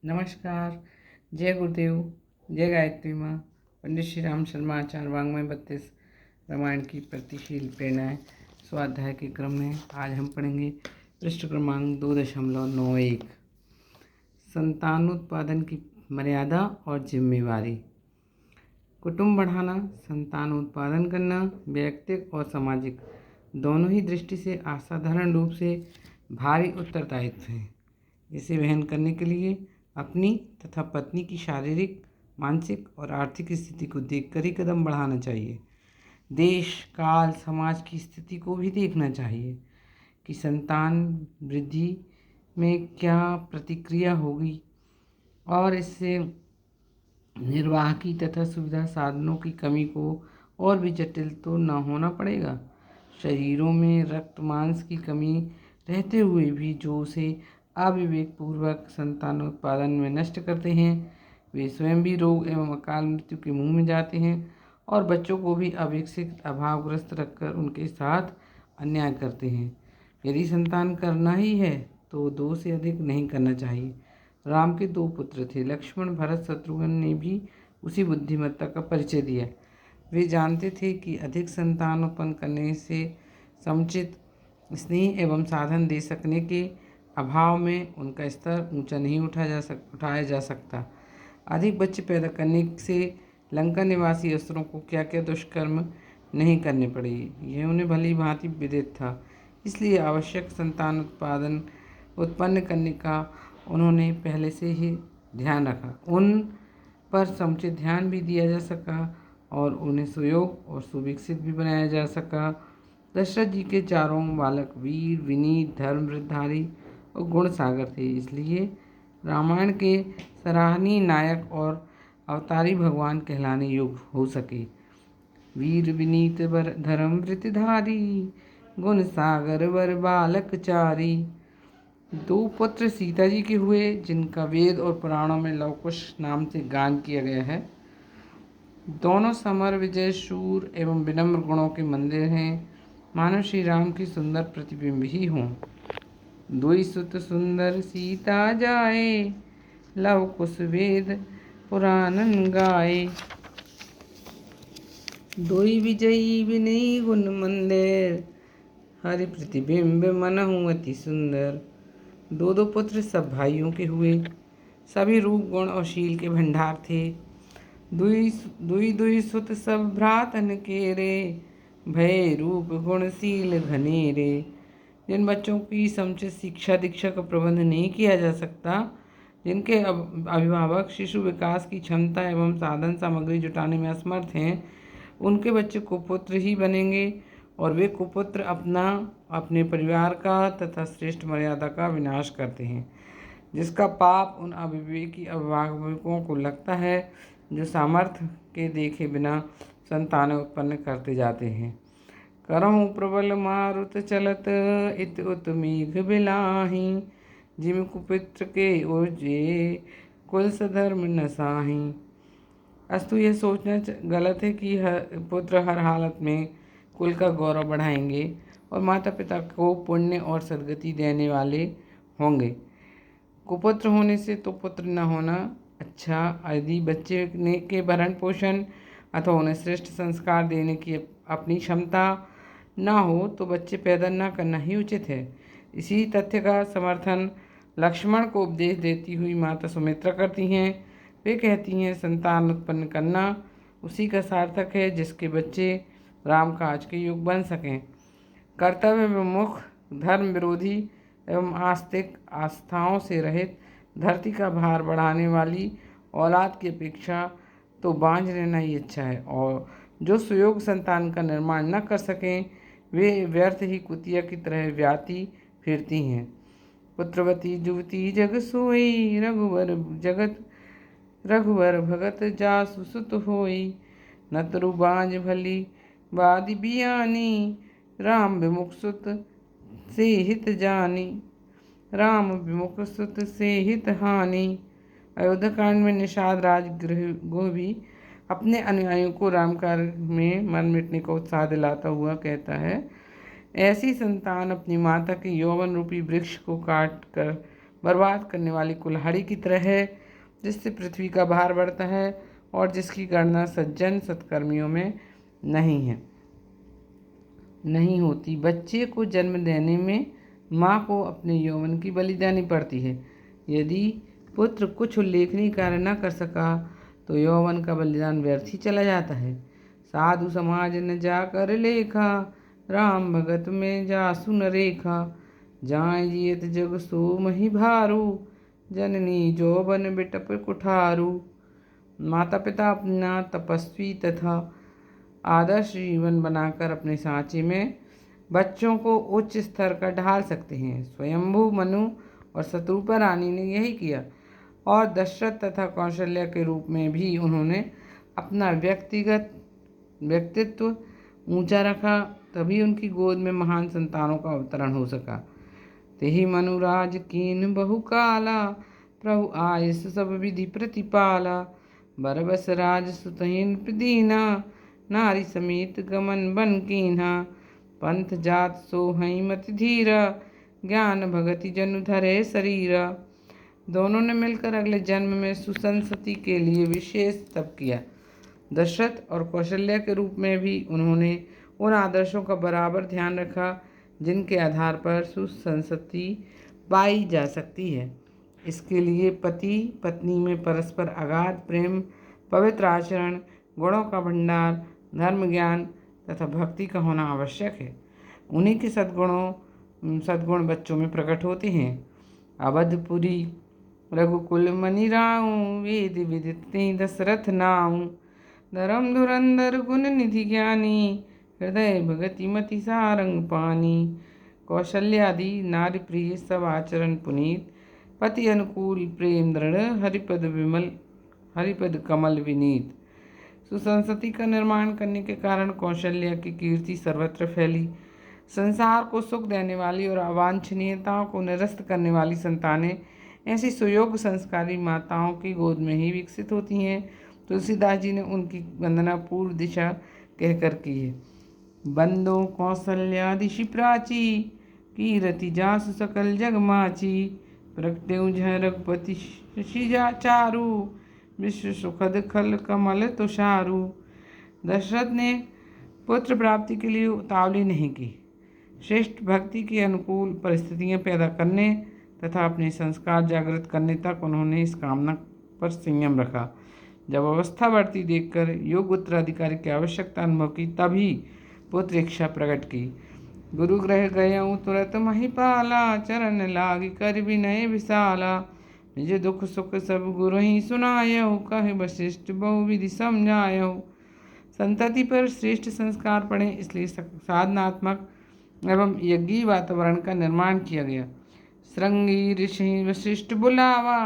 नमस्कार। जय गुरुदेव। जय गायत्री माँ। पंडित श्री राम शर्मा आचार्य वाङ्मय 32 रामायण की प्रतिशील प्रेरणाएँ स्वाध्याय के क्रम में आज हम पढ़ेंगे पृष्ठ क्रमांक 2.91 संतानोत्पादन की मर्यादा और जिम्मेवारी। कुटुंब बढ़ाना, संतानोत्पादन करना व्यक्तिगत और सामाजिक दोनों ही दृष्टि से असाधारण रूप से भारी उत्तरदायित्व है। इसे वहन करने के लिए अपनी तथा पत्नी की शारीरिक, मानसिक और आर्थिक स्थिति को देखकर ही कदम बढ़ाना चाहिए। देश, काल, समाज की स्थिति को भी देखना चाहिए कि संतान वृद्धि में क्या प्रतिक्रिया होगी और इससे निर्वाह की तथा सुविधा साधनों की कमी को और भी जटिल तो न होना पड़ेगा। शरीरों में रक्त मांस की कमी रहते हुए भी जो उसे अविवेकपूर्वक संतानोत्पादन में नष्ट करते हैं, वे स्वयं भी रोग एवं अकाल मृत्यु के मुंह में जाते हैं और बच्चों को भी अविकसित, अभावग्रस्त रखकर उनके साथ अन्याय करते हैं। यदि संतान करना ही है तो 2 से अधिक नहीं करना चाहिए। राम के 2 पुत्र थे, लक्ष्मण, भरत, शत्रुघ्न ने भी उसी बुद्धिमत्ता का परिचय दिया। वे जानते थे कि अधिक संतान उत्पन्न करने से समुचित स्नेह एवं साधन दे सकने के अभाव में उनका स्तर ऊंचा नहीं उठाया जा सकता। अधिक बच्चे पैदा करने से लंका निवासी असुरों को क्या क्या दुष्कर्म नहीं करने पड़े, यह उन्हें भली भांति विदित था। इसलिए आवश्यक संतान उत्पन्न करने का उन्होंने पहले से ही ध्यान रखा। उन पर समुचित ध्यान भी दिया जा सका और उन्हें सुयोग और सुविकसित भी बनाया जा सका। दशरथ जी के चारों बालक वीर, विनीत, धर्मवृद्धारी और गुण सागर थे। इसलिए रामायण के सराहनीय नायक और अवतारी भगवान कहलाने योग्य हो सके। वीर, विनीत, धर्म वृत्तिधारी, गुण सागर वर बालक चारी। 2 पुत्र सीता जी के हुए, जिनका वेद और पुराणों में लवकुश नाम से गान किया गया है। दोनों समर, विजय, शूर एवं विनम्र गुणों के मंदिर हैं, मानो श्री राम की सुंदर प्रतिबिंब ही हों। 2 सुत सुंदर सीता जाए, लव कुश वेद पुराणन गाए। 2 विजयी विनयी गुण मंदिर, हरि प्रतिबिंब मनहु अति सुंदर। 2 पुत्र सब भाइयों के हुए, सभी रूप, गुण और शील के भंडार थे। दुई सुत सब भ्रातन के रे, भय रूप गुणशील घनेरे। जिन बच्चों की समुचित शिक्षा दीक्षा का प्रबंध नहीं किया जा सकता, जिनके अभिभावक शिशु विकास की क्षमता एवं साधन सामग्री जुटाने में असमर्थ हैं, उनके बच्चे कुपुत्र ही बनेंगे और वे कुपुत्र अपने परिवार का तथा श्रेष्ठ मर्यादा का विनाश करते हैं, जिसका पाप उन अविवेकी अभिभावकों को लगता है जो सामर्थ्य के देखे बिना संतान उत्पन्न करते जाते हैं। करहु प्रबल मारुत चलत, इत उत मेघ बिलाही। जिम कुपुत्र के ओजे, कुल सधर्म नसाही। अस्तु यह सोचना गलत है कि पुत्र हर हालत में कुल का गौरव बढ़ाएंगे और माता पिता को पुण्य और सद्गति देने वाले होंगे। कुपुत्र होने से तो पुत्र न होना अच्छा। यदि बच्चे के भरण पोषण अथवा उन्हें श्रेष्ठ संस्कार देने की अपनी क्षमता न हो तो बच्चे पैदा न करना ही उचित है। इसी तथ्य का समर्थन लक्ष्मण को उपदेश देती हुई माता सुमित्रा करती हैं। वे कहती हैं, संतान उत्पन्न करना उसी का सार्थक है जिसके बच्चे राम काज के योग बन सकें। कर्तव्य विमुख, धर्म विरोधी एवं आस्तिक आस्थाओं से रहित, धरती का भार बढ़ाने वाली औलाद की अपेक्षा तो बांझ रहना ही अच्छा है। और जो सुयोग संतान का निर्माण न कर सकें, वे व्यर्थ ही कुतिया की तरह व्याती फिरती हैं। पुत्रवती जुवती जग सोई, रघुवर भगत जासु सुत होई। नतरु बांझ भली बादि बियानी, राम विमुख सुत से हित जानी। राम विमुख सुत से हित हानि। अयोध्या कांड में निषाद राजगृह भी अपने अनुयायियों को राम कार्य में मन मिटने का उत्साह दिलाता हुआ कहता है, ऐसी संतान अपनी माता के यौवन रूपी वृक्ष को काट कर बर्बाद करने वाली कुल्हाड़ी की तरह है, जिससे पृथ्वी का भार बढ़ता है और जिसकी गणना सज्जन सत्कर्मियों में नहीं होती। बच्चे को जन्म देने में माँ को अपने यौवन की बलि देनी पड़ती है। यदि पुत्र कुछ उल्लेखनीय कार्य न कर सका तो यौवन का बलिदान व्यर्थ ही चला जाता है। साधु समाज न जाकर लेखा, राम भगत में जासु न रेखा। जाय जियत जग सो मही भारू, जननी जोबन बिटप कुठारू। माता पिता अपना तपस्वी तथा आदर्श जीवन बनाकर अपने सांचे में बच्चों को उच्च स्तर का ढाल सकते हैं। स्वयंभू मनु और शत्रुपा रानी ने यही किया और दशरथ तथा कौशल्या के रूप में भी उन्होंने अपना व्यक्तित्व ऊंचा रखा, तभी उनकी गोद में महान संतानों का अवतरण हो सका। तेहि मनुराज कीन बहु काला, प्रभु आयस सब विधि प्रतिपाला। बरबस राज सुतहीन दीना, नारी समेत गमन बन कीन्हा। पंथ जात सोहई मति धीरा, ज्ञान भगति जनु धरे शरीरा। दोनों ने मिलकर अगले जन्म में सुसंसति के लिए विशेष तप किया। दशरथ और कौशल्या के रूप में भी उन्होंने उन आदर्शों का बराबर ध्यान रखा जिनके आधार पर सुसंसति पाई जा सकती है। इसके लिए पति पत्नी में परस्पर अगाध प्रेम, पवित्र आचरण, गुणों का भंडार, धर्म ज्ञान तथा भक्ति का होना आवश्यक है। उन्हीं के सद्गुण बच्चों में प्रकट होते हैं। अवधपुरी रघुकुल मनि राऊ, वेद विदित दशरथ नाऊ। धर्म धुरंधर गुण निधि ज्ञानी, हृदय भगति मति सारंग पानी। कौशल्यादि नारी प्रिय सब आचरण पुनीत, पति अनुकूल प्रेम दृढ़, हरिपद कमल विनीत। सुसंसति का निर्माण करने के कारण कौशल्या की कीर्ति सर्वत्र फैली। संसार को सुख देने वाली और अवांछनीयताओं को निरस्त करने वाली संतानें ऐसी सुयोग्य संस्कारी माताओं की गोद में ही विकसित होती हैं। तुलसीदास जी ने उनकी वंदना पूर्व दिशा कहकर की है। बंदो कौशल्यादिशि प्राची, कीरति जासु सकल जग माची। प्रगट्यौ जह रघुपति शिजा चारु, विश्व सुखद खल कमल तुषारु। दशरथ ने पुत्र प्राप्ति के लिए उतावली नहीं की। श्रेष्ठ भक्ति के अनुकूल परिस्थितियां पैदा करने तथा अपने संस्कार जागृत करने तक उन्होंने इस कामना पर संयम रखा। जब अवस्था बढ़ती देखकर योग्य उत्तराधिकारी की आवश्यकता अनुभव की, तभी पुत्र इच्छा प्रकट की। गुरु ग्रह गयऊँ तुरत महिपाला, चरण लागी कर विनय विशाला। निज दुख सुख सब गुरु ही सुनायऊ, कहे वशिष्ठ बहुविधि समझायऊ। संतति पर श्रेष्ठ संस्कार पड़े, इसलिए साधनात्मक एवं यज्ञीय वातावरण का निर्माण किया गया। श्रृंगी ऋषि वशिष्ठ बुलावा,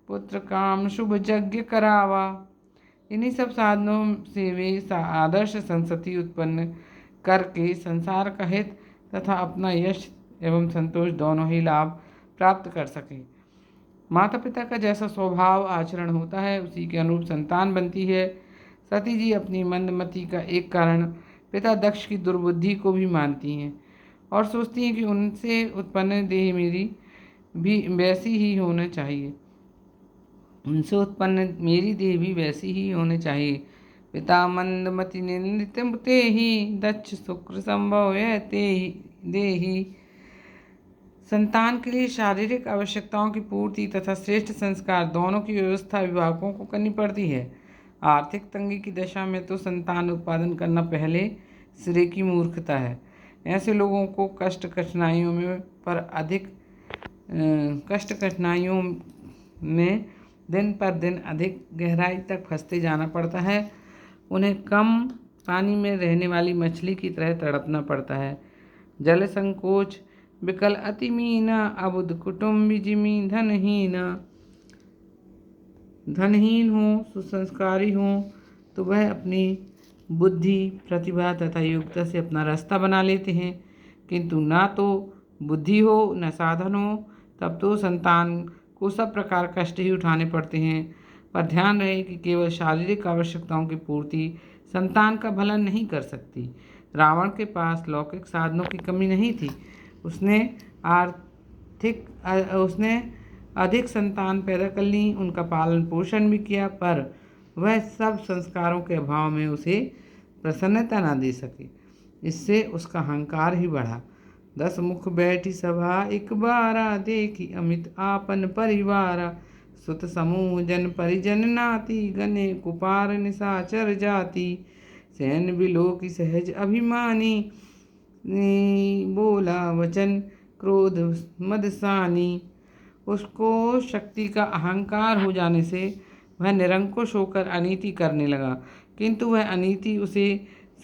पुत्र काम शुभ यज्ञ करावा। इन्हीं सब साधनों से वे आदर्श संतति उत्पन्न करके संसार का हित तथा अपना यश एवं संतोष दोनों ही लाभ प्राप्त कर सके। माता पिता का जैसा स्वभाव आचरण होता है, उसी के अनुरूप संतान बनती है। सती जी अपनी मंदमति का एक कारण पिता दक्ष की दुर्बुद्धि को भी मानती हैं और सोचती हैं कि उनसे उत्पन्न देह मेरी भी वैसी ही होना चाहिए, उनसे उत्पन्न मेरी देह भी वैसी ही होनी चाहिए। पिता मंदमति निंदित ते ही, दक्ष शुक्र संभव है ते देही। संतान के लिए शारीरिक आवश्यकताओं की पूर्ति तथा श्रेष्ठ संस्कार दोनों की व्यवस्था अभिभावकों को करनी पड़ती है। आर्थिक तंगी की दशा में तो संतान उत्पादन करना पहले सिरे की मूर्खता है। ऐसे लोगों को कष्ट कठिनाइयों में दिन पर दिन अधिक गहराई तक फंसते जाना पड़ता है। उन्हें कम पानी में रहने वाली मछली की तरह तड़पना पड़ता है। जल संकोच विकल अति मीना, अबुध कुटुम्बी जिमी धनहीन हो सुसंस्कारी हो तो वह अपनी बुद्धि प्रतिभा तथा योग्यता से अपना रास्ता बना लेते हैं, किंतु ना तो बुद्धि हो न साधन हो, तब तो संतान को सब प्रकार कष्ट ही उठाने पड़ते हैं। पर ध्यान रहे कि केवल शारीरिक आवश्यकताओं की पूर्ति संतान का भला नहीं कर सकती। रावण के पास लौकिक साधनों की कमी नहीं थी, उसने अधिक संतान पैदा कर ली, उनका पालन पोषण भी किया, पर वह सब संस्कारों के अभाव में उसे प्रसन्नता न दे सके। इससे उसका अहंकार ही बढ़ा। 10 मुख बैठी सभा एक बारा, देखी अमित आपन परिवारा। सुत समूह जन परिजन नाती, गने कुपार निशाचर जाति। सैन बिलो की सहज अभिमानी, बोला वचन क्रोध मदसानी। उसको शक्ति का अहंकार हो जाने से वह निरंकुश होकर अनीति करने लगा, किंतु वह अनीति उसे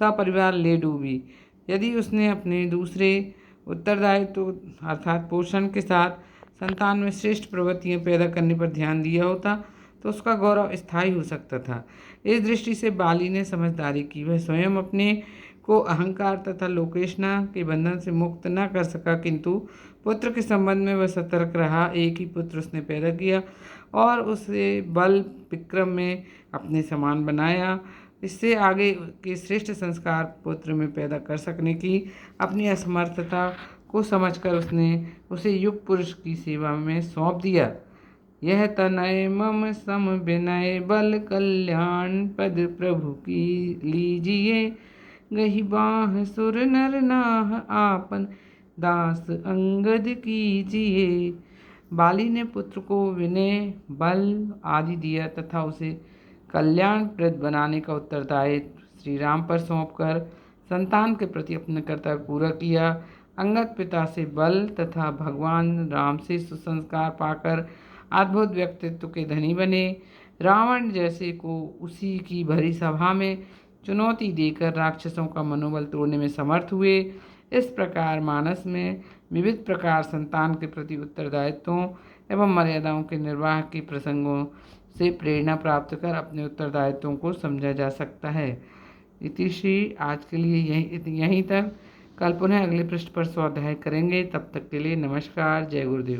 सपरिवार ले डूबी। यदि उसने अपने दूसरे उत्तरदायित्व अर्थात पोषण के साथ संतान में श्रेष्ठ प्रवृत्तियां पैदा करने पर ध्यान दिया होता तो उसका गौरव स्थायी हो सकता था। इस दृष्टि से बाली ने समझदारी की। वह स्वयं अपने को अहंकार तथा लोकेशना के बंधन से मुक्त न कर सका, किंतु पुत्र के संबंध में वह सतर्क रहा। एक ही पुत्र उसने पैदा किया और उसे बल विक्रम में अपने समान बनाया। इससे आगे के श्रेष्ठ संस्कार पुत्र में पैदा कर सकने की अपनी असमर्थता को समझकर उसने उसे युग पुरुष की सेवा में सौंप दिया। यह तनय मम सम विनय, बल कल्याण पद प्रभु की लीजिए। गही बाह सुर नर नाह, आपन दास अंगद कीजिए। बाली ने पुत्र को विनय, बल आदि दिया तथा उसे कल्याणप्रद बनाने का उत्तरदायित्व श्री राम पर सौंपकर संतान के प्रति अपना कर्तव्य पूरा किया। अंगद पिता से बल तथा भगवान राम से सुसंस्कार पाकर अद्भुत व्यक्तित्व के धनी बने। रावण जैसे को उसी की भरी सभा में चुनौती देकर राक्षसों का मनोबल तोड़ने में समर्थ हुए। इस प्रकार मानस में विविध प्रकार संतान के प्रति उत्तरदायित्वों एवं मर्यादाओं के निर्वाह के प्रसंगों से प्रेरणा प्राप्त कर अपने उत्तरदायित्वों को समझा जा सकता है। इतिश्री आज के लिए यहीं तक। कल पुनः अगले पृष्ठ पर स्वाध्याय करेंगे। तब तक के लिए नमस्कार। जय गुरुदेव।